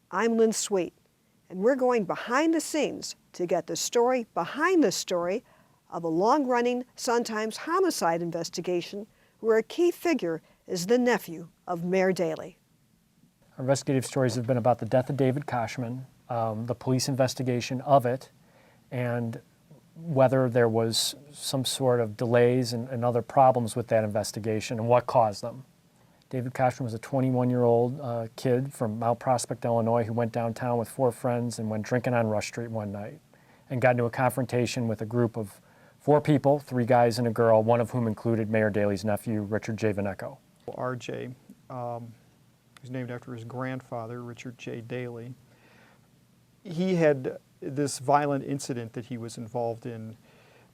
I'm Lynn Sweet, and we're going behind the scenes to get the story behind the story of a long-running Sun-Times homicide investigation where a key figure is the nephew of Mayor Daley. Our investigative stories have been about the death of David Koschman, the police investigation of it, and whether there was some sort of delays and other problems with that investigation and what caused them. David Koschman was a 21-year-old kid from Mount Prospect, Illinois, who went downtown with 4 friends and went drinking on Rush Street one night and got into a confrontation with a group of 4 people, 3 guys and a girl, one of whom included Mayor Daley's nephew, Richard J. Vaneco. RJ, who's named after his grandfather, Richard J. Daley. He had this violent incident that he was involved in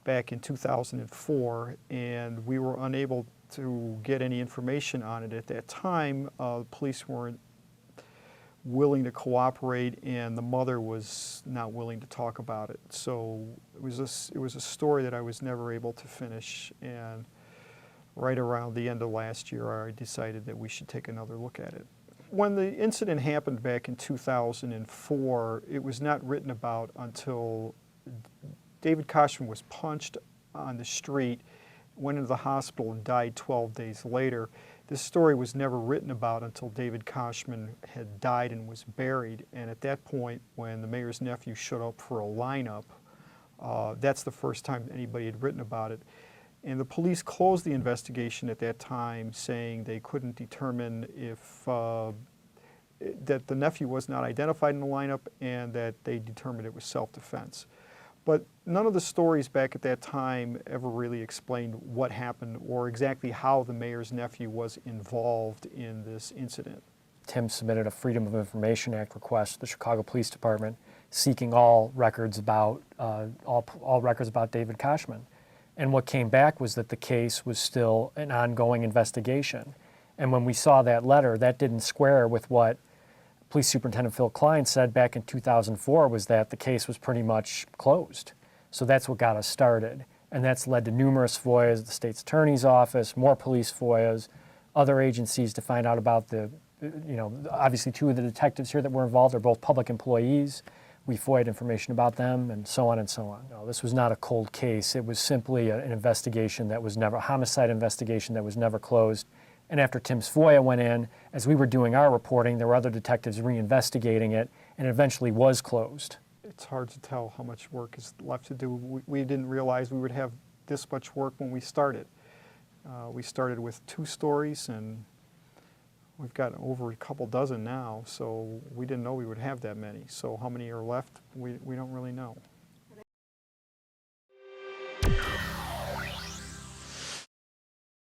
back in 2004, and we were unable to get any information on it at that time. The police weren't willing to cooperate, and the mother was not willing to talk about it. So it was a story that I was never able to finish, and right around the end of last year I decided that we should take another look at it. When the incident happened back in 2004, it was not written about until David Koschman was punched on the street, went into the hospital and died 12 days later. This story was never written about until David Koschman had died and was buried. And at that point, when the mayor's nephew showed up for a lineup, that's the first time anybody had written about it. And the police closed the investigation at that time, saying they couldn't determine if that the nephew was not identified in the lineup, and that they determined it was self-defense. But none of the stories back at that time ever really explained what happened or exactly how the mayor's nephew was involved in this incident. Tim submitted a Freedom of Information Act request to the Chicago Police Department seeking all records about David Koschman. And what came back was that the case was still an ongoing investigation. And when we saw that letter, that didn't square with what Police Superintendent Phil Klein said back in 2004, was that the case was pretty much closed. So that's what got us started. And that's led to numerous FOIAs at the state's attorney's office, more police FOIAs, other agencies to find out about obviously 2 of the detectives here that were involved are both public employees. We FOIA'd information about them, and so on and so on. No, this was not a cold case. It was simply an investigation that was never, a homicide investigation that was never closed. And after Tim's FOIA went in, as we were doing our reporting, there were other detectives reinvestigating it, and it eventually was closed. It's hard to tell how much work is left to do. We didn't realize we would have this much work when we started. We started with 2 stories, and we've got over a couple dozen now, so we didn't know we would have that many. So how many are left, we don't really know.